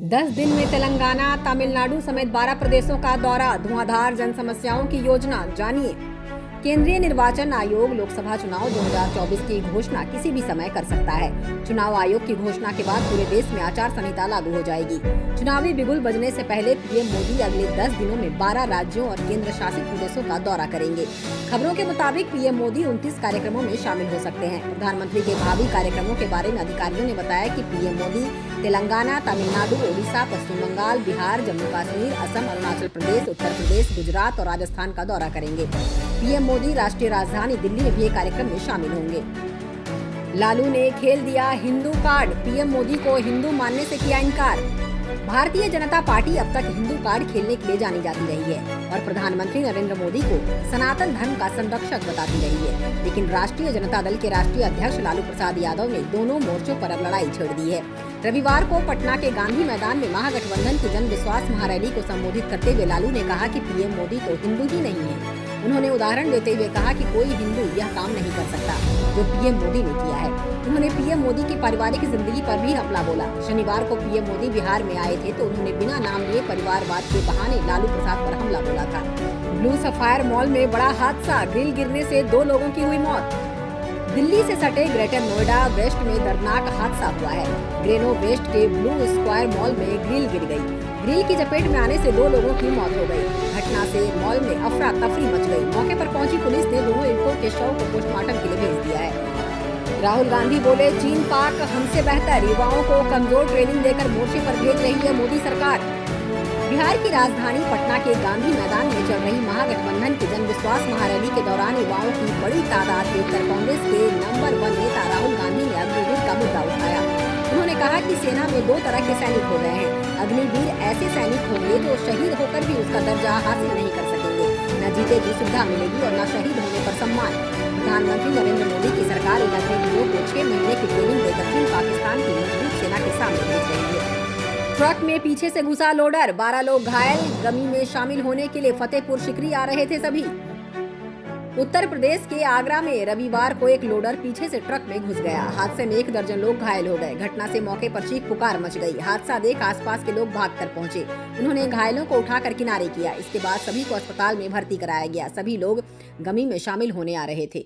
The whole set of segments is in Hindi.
10 दिन में तेलंगाना, तमिलनाडु समेत 12 प्रदेशों का दौरा, धुआंधार जन समस्याओं की योजना जानिए। केंद्रीय निर्वाचन आयोग लोकसभा चुनाव 2024 की घोषणा किसी भी समय कर सकता है। चुनाव आयोग की घोषणा के बाद पूरे देश में आचार संहिता लागू हो जाएगी। चुनावी बिगुल बजने से पहले पीएम मोदी अगले 10 दिनों में 12 राज्यों और केंद्र शासित प्रदेशों का दौरा करेंगे। खबरों के मुताबिक पीएम मोदी 29 कार्यक्रमों में शामिल हो सकते हैं। प्रधानमंत्री के भावी कार्यक्रमों के बारे में अधिकारियों ने बताया कि पीएम मोदी तेलंगाना, तमिलनाडु, ओडिशा, पश्चिम बंगाल, बिहार, जम्मू कश्मीर, असम, अरुणाचल प्रदेश, उत्तर प्रदेश, गुजरात और राजस्थान का दौरा करेंगे। पीएम मोदी राष्ट्रीय राजधानी दिल्ली में भी एक कार्यक्रम में शामिल होंगे। लालू ने खेल दिया हिंदू कार्ड, पीएम मोदी को हिंदू मानने से किया इनकार। भारतीय जनता पार्टी अब तक हिंदू कार्ड खेलने के लिए जानी जाती रही है और प्रधानमंत्री नरेंद्र मोदी को सनातन धर्म का संरक्षक बताती रही है। लेकिन राष्ट्रीय जनता दल के राष्ट्रीय अध्यक्ष लालू प्रसाद यादव ने दोनों मोर्चों पर अब लड़ाई छेड़ दी है। रविवार को पटना के गांधी मैदान में महागठबंधन की जन विश्वास महारैली को संबोधित करते हुए लालू ने कहा कि पीएम मोदी तो हिंदू ही नहीं है। उन्होंने उदाहरण देते हुए कहा कि कोई हिंदू यह काम नहीं कर सकता जो पीएम मोदी ने किया है। उन्होंने पीएम मोदी की पारिवारिक जिंदगी पर भी हमला बोला। शनिवार को पीएम मोदी बिहार में आए थे तो उन्होंने बिना नाम लिए परिवारवाद के बहाने लालू प्रसाद पर हमला बोला था। ब्लू सफायर मॉल में बड़ा हादसा, ग्रिल गिरने से 2 लोगों की हुई मौत। दिल्ली से सटे ग्रेटर नोएडा वेस्ट में दर्दनाक हादसा हुआ है। ग्रेनो वेस्ट के ब्लू स्क्वायर मॉल में ग्रिल गिर गई। ग्रिल की चपेट में आने से 2 लोगों की मौत हो गई। घटना से मॉल में अफरा तफरी मच गई। मौके पर पहुंची पुलिस ने दोनों युवकों के शव को पोस्टमार्टम के लिए भेज दिया है। राहुल गांधी बोले, चीन पाक हमसे बेहतर, युवाओं को कमजोर ट्रेनिंग देकर मोर्चे पर भेज रही है मोदी सरकार। बिहार की राजधानी पटना के गांधी मैदान में चल रही महागठबंधन की जन विश्वास महारैली के दौरान युवाओं की बड़ी तादाद देखकर कांग्रेस के नंबर 1 नेता राहुल गांधी ने अग्निवीर का मुद्दा उठाया। उन्होंने कहा कि सेना में 2 तरह के सैनिक हो गए हैं। अग्निवीर ऐसे सैनिक होंगे जो शहीद होकर भी उसका दर्जा हासिल नहीं कर सकेंगे। न जीते की सुविधा मिलेगी और न शहीद होने पर सम्मान। प्रधानमंत्री नरेंद्र मोदी की सरकार इन अग्निवीरों को 6 महीने की ट्रेनिंग देकर चीन पाकिस्तान की मजबूत सेना के सामने भेज रही है। ट्रक में पीछे से घुसा लोडर, 12 लोग घायल। गमी में शामिल होने के लिए फतेहपुर सिकरी आ रहे थे सभी। उत्तर प्रदेश के आगरा में रविवार को एक लोडर पीछे से ट्रक में घुस गया। हादसे में 1 दर्जन लोग घायल हो गए। घटना से मौके पर चीख पुकार मच गई। हादसा देख आसपास के लोग भागकर पहुंचे। उन्होंने घायलों को उठाकर किनारे किया। इसके बाद सभी को अस्पताल में भर्ती कराया गया। सभी लोग गमी में शामिल होने आ रहे थे।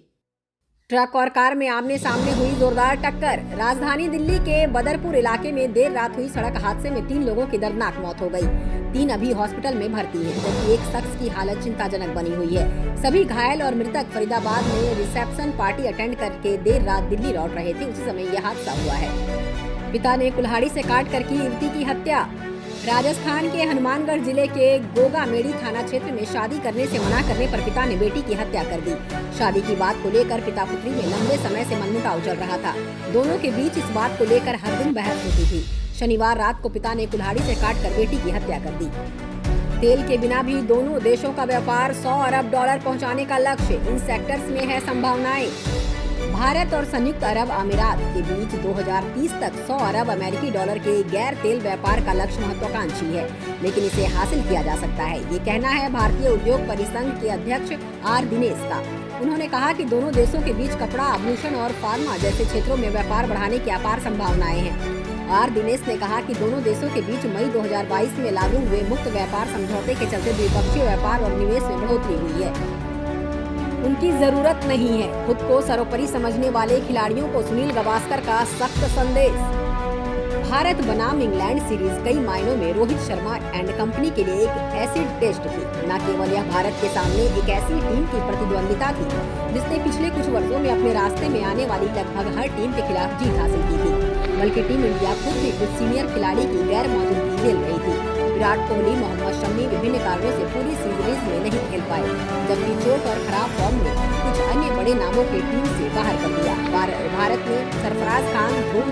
ट्रक और कार में आमने सामने हुई जोरदार टक्कर। राजधानी दिल्ली के बदरपुर इलाके में देर रात हुई सड़क हादसे में 3 लोगों की दर्दनाक मौत हो गई। 3 अभी हॉस्पिटल में भर्ती हैं, जबकि एक शख्स की हालत चिंताजनक बनी हुई है। सभी घायल और मृतक फरीदाबाद में रिसेप्शन पार्टी अटेंड करके देर रात दिल्ली लौट रहे थे। उसी समय यह हादसा हुआ है। पिता ने कुल्हाड़ी से काट कर की युवती की हत्या। राजस्थान के हनुमानगढ़ जिले के गोगामेड़ी थाना क्षेत्र में शादी करने से मना करने पर पिता ने बेटी की हत्या कर दी। शादी की बात को लेकर पिता पुत्री में लंबे समय से मनमुटाव चल रहा था। दोनों के बीच इस बात को लेकर हर दिन बहस होती थी। शनिवार रात को पिता ने कुल्हाड़ी से काटकर बेटी की हत्या कर दी। तेल के बिना भी दोनों देशों का व्यापार $100 अरब पहुंचाने का लक्ष्य, इन सेक्टर्स में है संभावनाएं। भारत और संयुक्त अरब अमीरात के बीच 2030 तक $100 अरब अमेरिकी डॉलर के गैर तेल व्यापार का लक्ष्य महत्वाकांक्षी है, लेकिन इसे हासिल किया जा सकता है, ये कहना है भारतीय उद्योग परिसंघ के अध्यक्ष आर दिनेश का। उन्होंने कहा कि दोनों देशों के बीच कपड़ा, आभूषण और फार्मा जैसे क्षेत्रों में व्यापार बढ़ाने की अपार संभावनाएं हैं। आर दिनेश ने कहा कि दोनों देशों के बीच मई 2022 में लागू हुए मुक्त व्यापार समझौते के चलते द्विपक्षीय व्यापार और निवेश में बढ़ोतरी हुई है। उनकी जरूरत नहीं है। खुद को सर्वोपरि समझने वाले खिलाड़ियों को सुनील गावस्कर का सख्त संदेश। भारत बनाम इंग्लैंड सीरीज कई मायनों में रोहित शर्मा एंड कंपनी के लिए एक एसिड टेस्ट थी। न केवल यह भारत के सामने एक ऐसी टीम की प्रतिद्वंदिता थी जिसने पिछले कुछ वर्षों में अपने रास्ते में आने वाली लगभग हर टीम के खिलाफ जीत हासिल की थी, बल्कि टीम इंडिया खुद भी कुछ सीनियर खिलाड़ी की गैर मौजूदगी झेल रही थी। विराट कोहली, मोहम्मद शमी विभिन्न कारणों से पूरी सीरीज में नहीं खेल पाए, जबकि चोट और खराब फॉर्म ने कुछ अन्य बड़े नामों की टीम से बाहर कर दिया। भारत ने सरफराज खान, ध्रुव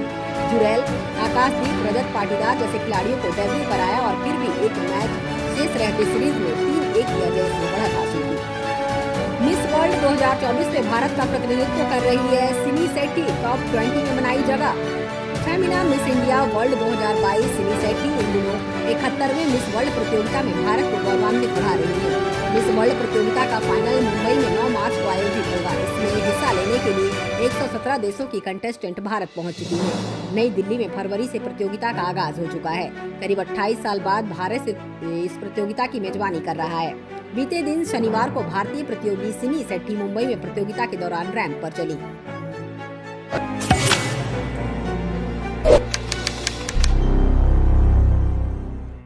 जुरैल, आकाशदीप, रजत पाटीदार जैसे खिलाड़ियों को डेब्यू कराया और फिर भी एक मैच शेष रहते सीरीज में 3-1 की अजय से बढ़त हासिल की। मिस वर्ल्ड 2024 में भारत का प्रतिनिधित्व कर रही है सिमी सेट्टी, टॉप 20 में बनाई जगह। Femina Miss India World 2022 Simi Setty इन दिनों 71वें मिस वर्ल्ड प्रतियोगिता में भारत को गौरवान्वित बढ़ा रही है। मिस वर्ल्ड प्रतियोगिता का फाइनल मुंबई में 9 मार्च को आयोजित होगा। इसमें हिस्सा लेने के लिए 117 देशों की कंटेस्टेंट भारत पहुंच चुकी है। नई दिल्ली में फरवरी से प्रतियोगिता का आगाज हो चुका है। करीब 28 साल बाद भारत इस प्रतियोगिता की मेजबानी कर रहा है। बीते दिन शनिवार को भारतीय प्रतियोगी सिनी सेट्टी मुंबई में प्रतियोगिता के दौरान रैंप पर चली।